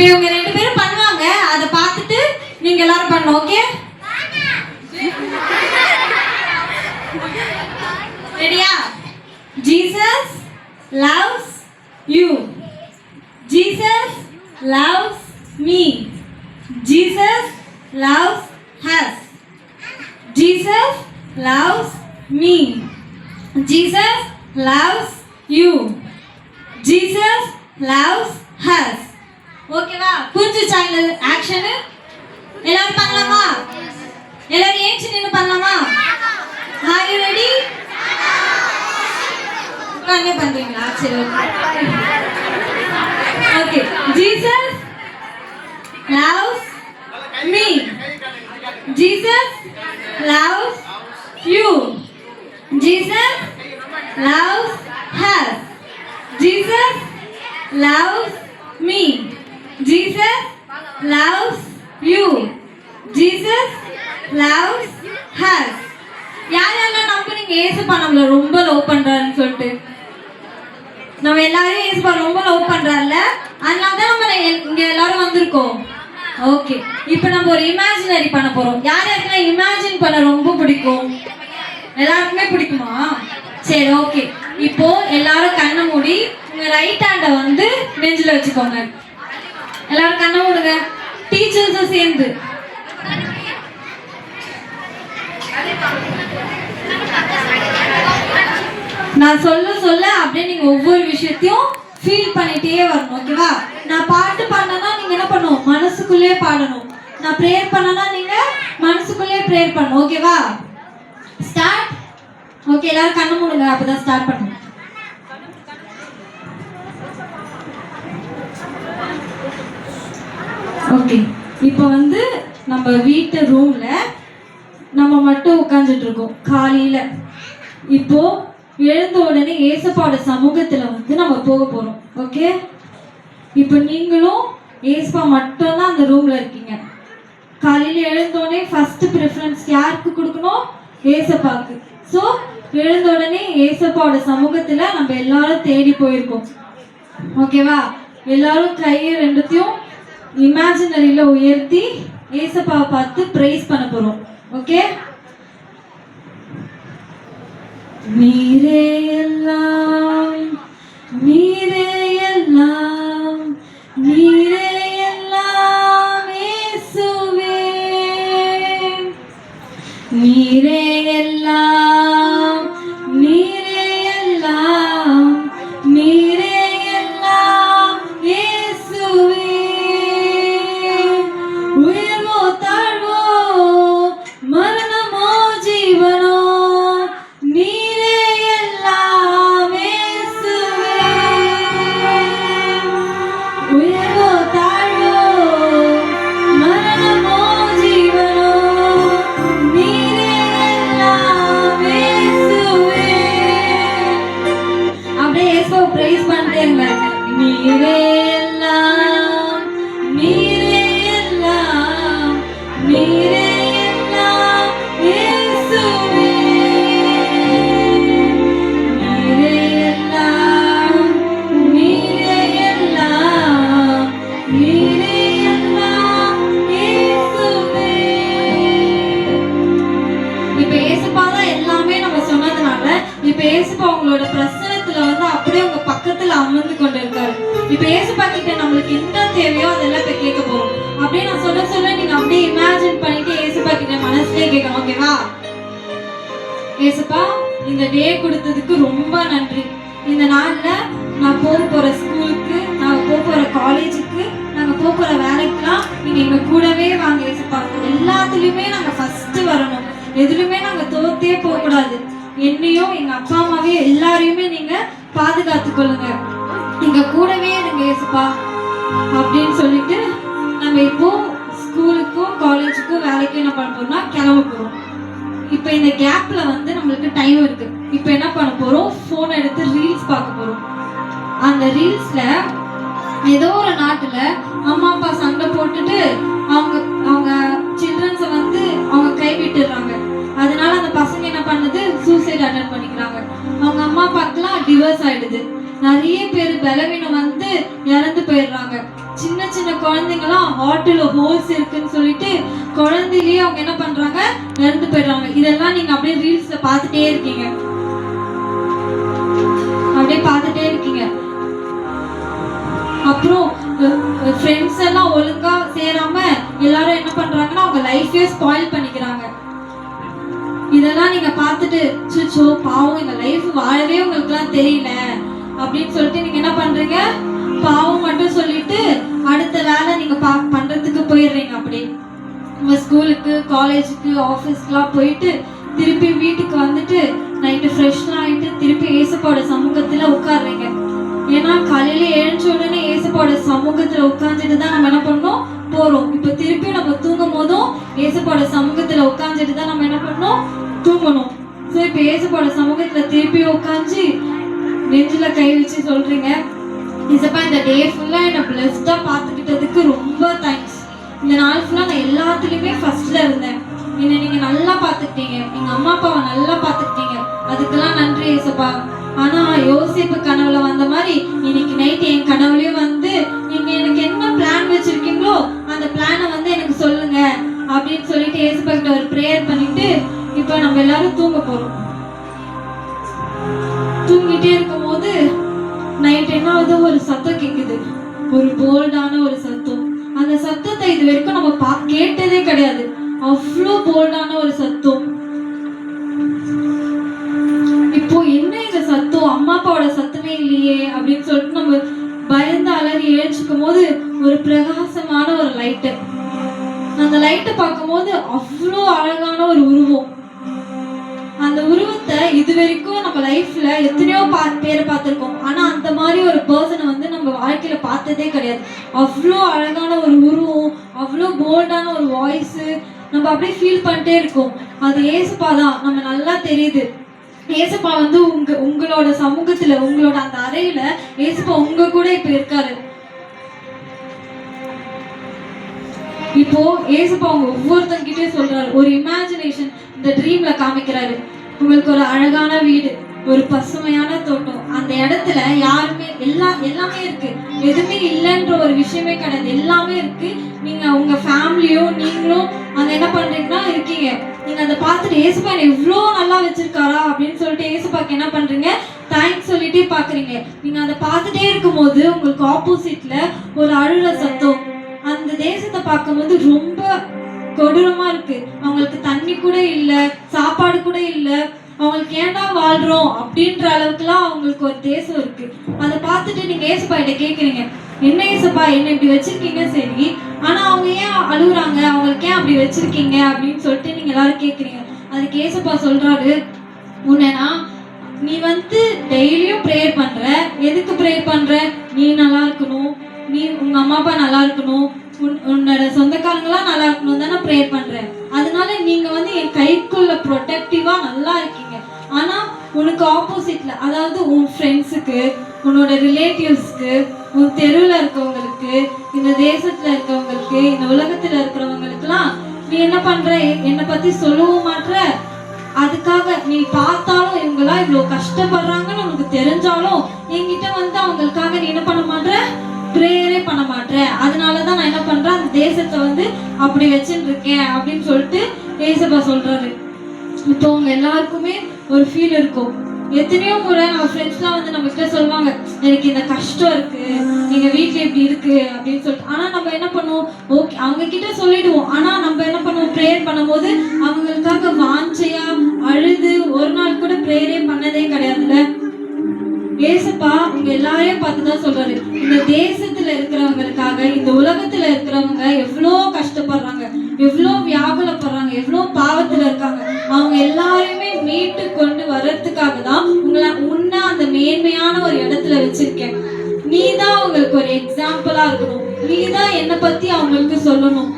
இப்போ இவங்க ரெண்டு பேரும் பண்ணுவாங்க, அதை பார்த்துட்டு நீங்க எல்லாரும் பண்ணணும். ஓகே, ரெடியா? Jesus loves you. Jesus loves me. Jesus loves us. Jesus loves me. Jesus loves you. Jesus loves us. ஓகேவா? புரிஞ்சுச்சா இந்த ஆக்ஷன்? எல்லாரும் பண்ணலாமா? எல்லாரும் ஏஞ்சி நின்னு பண்ணலாமா? Are you ready? உட்கார்ந்து பண்றீங்களா? சரி, okay. Jesus loves me. Jesus loves you. Jesus loves us. Jesus loves me. Jesus loves you. Jesus loves us. யாரெல்லாம் நம்புறீங்க ஏசப்பா நம்மள ரொம்ப லவ் பண்றாருன்னு சொல்லிட்டு? நம்ம எல்லாரும் ஏசப்பா ரொம்ப லவ் பண்றாருல, அதனால தான் நம்ம இங்க எல்லாரும் வந்திருக்கோம். ஓகே, இப்போ நம்ம ஒரு இமேஜினரி பண்ண போறோம். யார் யாருக்கெல்லாம் இமேஜின் பண்ண ரொம்ப பிடிக்கும்? எல்லாருக்குமே பிடிக்குமா? சரி, ஓகே. இப்போ எல்லாரும் கண்ணை மூடி உங்க ரைட் ஹேண்டை வந்து நெஞ்சில வச்சுக்கோங்க. எல்லாரும் கண்ணை மூடுங்க, டீச்சர்ஸும் சேர்ந்து. நான் சொல்ல சொல்ல அப்படியே நீங்க ஒவ்வொரு விஷயத்தையும் ஃபீல் பண்ணிட்டே வரணும். ஓகேவா? நான் பாட்டு பாடினா நீங்க என்ன பண்ணணும்? மனசுக்குள்ளே பாடணும். நான் ப்ரேயர் பண்ணனா நீங்க மனசுக்குள்ளே ப்ரேயர் பண்ணணும். ஓகேவா? ஸ்டார்ட். ஓகே, எல்லாரும் கண்ணு மூடுங்க, அப்பதான் ஸ்டார்ட் பண்ணணும். ஓகே, இப்போ வந்து நம்ம வீட்டு ரூம்ல நம்ம மட்டும் உட்காந்துட்டு இருக்கோம் காலையில. இப்போ எழுந்த உடனே ஏசப்பாவோட சமூகத்துல வந்து நம்ம போக போறோம். ஓகே, இப்போ நீங்களும் ஏசப்பா மட்டும் தான் அந்த ரூம்ல இருக்கீங்க. காலையில எழுந்தோடனே ஃபர்ஸ்ட் ப்ரிஃபரன்ஸ் யாருக்கு கொடுக்கணும்? ஏசப்பாக்கு. ஸோ எழுந்த உடனே ஏசப்பாவோட சமூகத்துல நம்ம எல்லாரும் தேடி போயிருக்கோம். ஓகேவா? எல்லாரும் கையை ரெண்டுத்தையும் இமேஜினரியில உயர்த்தி ஏசப்பாவை பார்த்து பிரைஸ் பண்ண போறோம். ஓகே, நீரே எல்லாம், நீரே எல்லாம், நீரே எல்லாம் இயேசுவே. நீரே எல்லாம், நீரே எல்லாம், நீரே எல்லாம் இயேசுவே. உயர்வோ தாழ்வோ, மரணமோ ஜீவனோ, நீரே எல்லாம், நீரே எல்லாம், நீரே எல்லாம் இயேசுவே. நீரே எல்லாம், நீரே எல்லாம், நீரே எல்லாம் இயேசுவே. இப்ப ஏசப்பா தான் எல்லாமே நம்ம சொன்னதுனால இப்ப ஏசப்பா உங்களோட பிரசனத்துல வந்து அப்படியே உங்க பக்கத்துல அமர்ந்து கொண்டு இருக்காரு. இப்ப ஏசப்பா கிட்ட நம்மளுக்கு என்ன தேவையோ அதெல்லாம் இப்ப கேட்க போறோம். அப்படியே நான் சொல்ல சொல்ல நீங்க அப்படியே இமேஜின் பண்ணிட்டு ஏசப்பா கிட்ட மனசுலயே கேட்கணும். ஓகேவா? ஏசப்பா, இந்த டே கொடுத்ததுக்கு ரொம்ப நன்றி. இந்த நாள்ல நான் போற ஸ்கூலுக்கு, நான் போற காலேஜுக்கு, நாங்க போற வேலைக்கெல்லாம் நீங்க எங்க கூடவே வாங்க ஏசப்பா. எல்லாத்துலயுமே நாங்க ஃபர்ஸ்ட் வரணும். எதுலுமே நாங்க தோத்தே போக கூடாது. என்னையும் எங்க அப்பா அம்மாவையும் எல்லாரையுமே நீங்க பாதுகாத்து கொள்ளுங்க. எங்க கூடவே இருங்க ஏசப்பா அப்படின்னு சொல்லிட்டு நம்ம இப்போ ஸ்கூலுக்கும் காலேஜுக்கும் வேலைக்கும் என்ன பண்ண போறோம்னா கிளம்ப போறோம். இப்போ இந்த கேப்ல வந்து நம்மளுக்கு டைம் இருக்கு. இப்போ என்ன பண்ண போறோம்? போன் எடுத்து ரீல்ஸ் பார்க்க போறோம். அந்த ரீல்ஸ்ல ஏதோ ஒரு நாட்டுல அம்மா அப்பா சண்டை போட்டுட்டு அவங்க சில்ட்ரன்ஸை வந்து அவங்க கை விட்டுடுறாங்க. அதனால அந்த பசங்க என்ன பண்ணுது? சூசைட் அட்டெண்ட் பண்ணிக்கிறாங்க. அவங்க அம்மா அப்பாக்கெல்லாம் டிவோர்ஸ் ஆயிடுது. நிறைய பேர் பலவீனம் வந்து இறந்து போயிடுறாங்க. சின்ன சின்ன குழந்தைங்களாம் ஹார்ட்டில் ஹோல்ஸ் இருக்குன்னு சொல்லிட்டு குழந்தையிலேயே அவங்க என்ன பண்றாங்க, இறந்து போயிடுறாங்க. இதெல்லாம் நீங்க அப்படியே ரீல்ஸ்ல பார்த்துட்டே இருக்கீங்க, அப்படியே பார்த்துட்டே இருக்கீங்க. அப்புறம் ஃப்ரெண்ட்ஸ் எல்லாம் ஒழுங்கா சேராம எல்லாரும் என்ன பண்றாங்கன்னா அவங்க லைஃபே ஸ்பாயில் பண்ணிக்கிறாங்க. இதெல்லாம் நீங்க பார்த்துட்டு சுச்சோ பாவம் இந்த லைஃப் வாழவே உங்களுக்குலாம் தெரியல அப்படின்னு சொல்லிட்டு நீங்க என்ன பண்றீங்க, பாவம் மட்டும் சொல்லிட்டு அடுத்த வேலை நீங்க பண்றதுக்கு போயிடுறீங்க. அப்படி உங்க ஸ்கூலுக்கு காலேஜுக்கு ஆஃபீஸ்க்குலாம் போயிட்டு திருப்பி வீட்டுக்கு வந்துட்டு நைட்டு ஃப்ரெஷ்லாம் ஆகிட்டு திருப்பி ஏசப்பாவோட சமூகத்துல உட்காடுறீங்க. ஏன்னா காலையில எழுந்த உடனே ஏசப்பாவோட சமூகத்துல உட்காந்துட்டு தான் நம்ம என்ன பண்ணோம் போறோம். இப்ப திருப்பி நம்ம தூங்கும் போதும் ஏசப்பாவோட சமூகத்துல உட்காந்துட்டு தான் நம்ம என்ன பண்ணோம் தூங்கணும். ஸோ இப்ப ஏசப்பாவோட சமூகத்துல திருப்பி உட்காந்து நெஞ்சில கை வச்சு சொல்றீங்க, ஏசப்பா இந்த டே ஃபுல்லா என்ன பிளஸ்டா பார்த்துக்கிட்டதுக்கு ரொம்ப தேங்க்ஸ். இந்த நாள் ஃபுல்லா நான் எல்லாத்துலயுமே ஃபர்ஸ்ட்ல இருந்தேன், என்னை நீங்க நல்லா பார்த்துக்கிட்டீங்க, எங்க அம்மா அப்பாவை நல்லா பார்த்துக்கிட்டீங்க, அதுக்கெல்லாம் நன்றி ஏசப்பா. ஆனா யோசிப்பு கனவுல வந்த மாதிரி இன்னைக்கு நைட் என் கனவுலயும் வந்து நீங்க எனக்கு என்ன பிளான் வச்சிருக்கீங்களோ அந்த பிளானை வந்து எனக்கு சொல்லுங்க அப்படின்னு சொல்லிட்டு ஏசப்பா கிட்ட ஒரு ப்ரேயர் பண்ணிட்டு இப்ப நம்ம எல்லாரும் தூங்க போறோம். தூங்கிட்டே இருக்கும் போது நைட் என்ன ஆகுது, ஒரு சத்தம் கேக்குது, ஒரு போல்டான ஒரு சத்தம். அந்த சத்தத்தை இது வரைக்கும் நம்ம கேட்டதே கிடையாது, அவ்வளோ போல்டான ஒரு சத்தம். இப்போ என்ன இந்த சத்தம், அம்மா அப்பாவோட சத்தமே இல்லையே அப்படின்னு சொல்லிட்டு நம்ம பயந்து அலறி எழுச்சிக்கும் போது ஒரு பிரகாசமான ஒரு லைட்டு. அந்த லைட்டை பார்க்கும் போது அவ்வளோ அழகான ஒரு உருவம். அந்த உருவத்தை இது வரைக்கும் நம்ம லைஃப்ல எத்தனையோ பேரை பார்த்திருக்கோம், ஆனா அந்த மாதிரி ஒரு பர்சனை வந்து நம்ம வாழ்க்கையில பார்த்ததே கிடையாது. அவ்வளோ அழகான ஒரு உருவம், அவ்வளோ போல்டான ஒரு வாய்ஸ், நம்ம அப்படியே ஃபீல் பண்ணிட்டே இருக்கோம். அது ஏசப்பா தான், நம்ம நல்லா தெரியுது. ஏசப்பா வந்து உங்களோட சமூகத்துல உங்களோட அந்த அறையில ஏசப்பா உங்க கூட இப்ப இருக்காரு. இப்போ ஏசப்பா உங்க ஒவ்வொருத்தங்கிட்டே சொல்றாரு, ஒரு இமேஜினேஷன் இந்த ட்ரீம்ல காமிக்கிறாரு. உங்களுக்கு ஒரு அழகான வீடு, ஒரு பசுமையான தோட்டம், அந்த இடத்துல யாருமே எல்லாமே இருக்கு, எதுவுமே இல்லைன்ற ஒரு விஷயமே கிடையாது, எல்லாமே இருக்கு. நீங்க உங்க ஃபேமிலியும் நீங்களும் அங்க என்ன பண்றீங்கன்னா இருக்கீங்க. நீங்க அதை பார்த்துட்டு ஏசப்பா என்ன இவ்வளோ நல்லா வச்சிருக்காரா அப்படின்னு சொல்லிட்டு ஏசப்பாக்கு என்ன பண்றீங்க, தேங்க்ஸ் சொல்லிட்டே பாக்குறீங்க. நீங்க அதை பார்த்துட்டே இருக்கும் போது உங்களுக்கு ஆப்போசிட்ல ஒரு அழுற சத்தம். அந்த தேசத்தை பார்க்கும்போது ரொம்ப கொடூரமா இருக்கு. அவங்களுக்கு தண்ணி கூட இல்ல, சாப்பாடு கூட இல்ல, அவங்களுக்கு ஏன்டா வாழ்றோம் அப்படின்ற அளவுக்குலாம் அவங்களுக்கு ஒரு தேசம் இருக்கு. அதை பார்த்துட்டு நீங்க ஏசப்பா கிட்ட கேக்குறீங்க, என்ன ஏசப்பா என்ன இப்படி வச்சிருக்கீங்க, சரி ஆனா அவங்க ஏன் அழுகுறாங்க, அவங்களுக்கு ஏன் அப்படி வச்சிருக்கீங்க அப்படின்னு சொல்லிட்டு நீங்க எல்லாரும் கேக்குறீங்க. அதுக்கு ஏசப்பா சொல்றாரு, உன்னைனா நீ வந்து டெய்லியும் ப்ரேயர் பண்ற, எதுக்கு ப்ரேயர் பண்ற, நீ நல்லா இருக்கணும், நீ உங்க அம்மா அப்பா நல்லா இருக்கணும், உன்னோட சொந்தக்காரங்களாம் நல்லா இருக்கணும் தானே ப்ரேயர் பண்றேன். அதனால நீங்க வந்து என் கைக்குள்ள ப்ரொடெக்டிவா நல்லா இருக்கீங்க. ஆனா உனக்கு ஆப்போசிட்ல, அதாவது உன் ஃப்ரெண்ட்ஸுக்கு, உன்னோட ரிலேட்டிவ்ஸ்க்கு, உன் தெருவில் இருக்கவங்களுக்கு, இந்த தேசத்துல இருக்கவங்களுக்கு, இந்த உலகத்துல இருக்கிறவங்களுக்குலாம் நீ என்ன பண்ற, என்னை பத்தி சொல்லவும் மாட்ற. அதுக்காக நீ பார்த்தாலும் இவங்கெல்லாம் இவ்வளவு கஷ்டப்படுறாங்கன்னு உனக்கு தெரிஞ்சாலும் என்கிட்ட வந்து அவங்களுக்காக நீ என்ன பண்ண மாட்ற, ப்ரேயரே பண்ண மாட்டேன். அதனாலதான் நான் என்ன பண்றேன், அந்த தேசத்தை வந்து அப்படி வச்சுட்டு இருக்கேன் அப்படின்னு சொல்லிட்டு ஏசப்பா சொல்றாரு. இப்போ உங்க எல்லாருக்குமே ஒரு ஃபீல் இருக்கும். எத்தனையோ முறை நம்ம ஃப்ரெண்ட்ஸ்லாம் வந்து நம்ம கிட்ட சொல்லுவாங்க, எனக்கு இந்த கஷ்டம் இருக்கு, எங்க வீட்டுல இப்படி இருக்கு அப்படின்னு சொல்லிட்டு. ஆனா நம்ம என்ன பண்ணுவோம், ஓகே அவங்க கிட்ட சொல்லிடுவோம். ஆனா நம்ம என்ன பண்ணுவோம், ப்ரேயர் பண்ணும் போது அவங்களுக்காக வாஞ்சையா அழுது ஒரு நாள் கூட ப்ரேயரே பண்ணதே கிடையாதுல்ல. ஏசப்பா உங்க எல்லாரையும் பார்த்துதான் சொல்றாரு, இந்த தேசத்துல இருக்கிறவங்களுக்காக, இந்த உலகத்துல இருக்கிறவங்க எவ்வளோ கஷ்டப்படுறாங்க, எவ்வளோ வியாகுலப்படுறாங்க, எவ்வளோ பாவத்துல இருக்காங்க, அவங்க எல்லாரையுமே மீட்டு கொண்டு வர்றதுக்காக தான் உன்னை அந்த மேன்மையான ஒரு இடத்துல வச்சிருக்கேன். நீ தான் அவங்களுக்கு ஒரு எக்ஸாம்பிளா இருக்கணும், நீ தான் என்னை பத்தி அவங்களுக்கு சொல்லணும்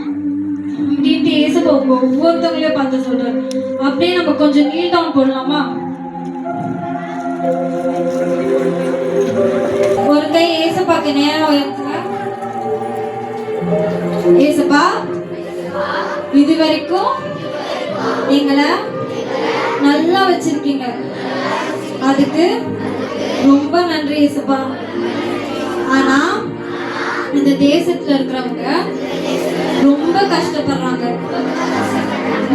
அப்படின்ட்டு ஏசப்பா உங்க ஒவ்வொருத்தவங்களையும் பார்த்து சொல்றாரு. அப்படியே நம்ம கொஞ்சம் நீல் டவுன் போடலாமா? ஒரு கை ஏசப்பாக்கு நேரம் உயர்த்துங்க. ஏசப்பா இது வரைக்கும் எங்களை நல்லா வச்சிருக்கீங்க, அதுக்கு ரொம்ப நன்றி ஏசப்பா. ஆனா இந்த தேசத்துல இருக்கிறவங்க ரொம்ப கஷ்டப்படுறாங்க.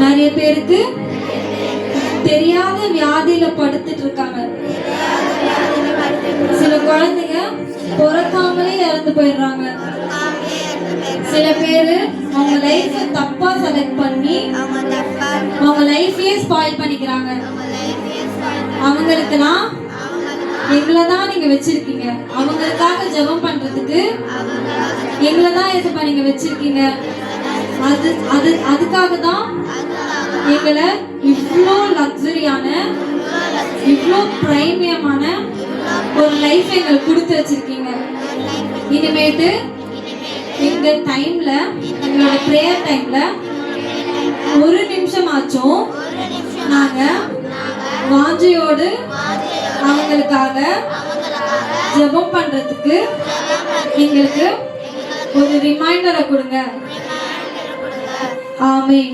நிறைய பேருக்கு தெரியாத வியாதியில படுத்துட்டு இருக்காங்க. சில குழந்தைங்க பிறக்காமலே இறந்து போயிடுறாங்க. சில பேரு அவங்க லைஃப தப்பா செலக்ட் பண்ணி அவங்க லைஃபையே ஸ்பாயில் பண்ணிக்கிறாங்க. அவங்களுக்கெல்லாம் எங்களதான் நீங்க வச்சிருக்கீங்க. அவங்களுக்காக ஜெபம் பண்றதுக்கு எங்களதான் ஏசப்பா நீங்க வச்சிருக்கீங்க. அதுக்காக தான் எங்களை இவ்வளோ லக்ஸரியான இவ்வளோ பிரைமியமான ஒரு லைஃப் எங்களுக்கு கொடுத்து வச்சிருக்கீங்க. இனிமேட்டு எங்க டைம்ல எங்களோட ப்ரேயர் டைம்ல ஒரு நிமிஷம் ஆச்சும் நாங்க வாஞ்சையோடு அவங்களுக்காக ஜெபம் பண்றதுக்கு எங்களுக்கு ஒரு ரிமைண்டரை கொடுங்க. ஆமென்.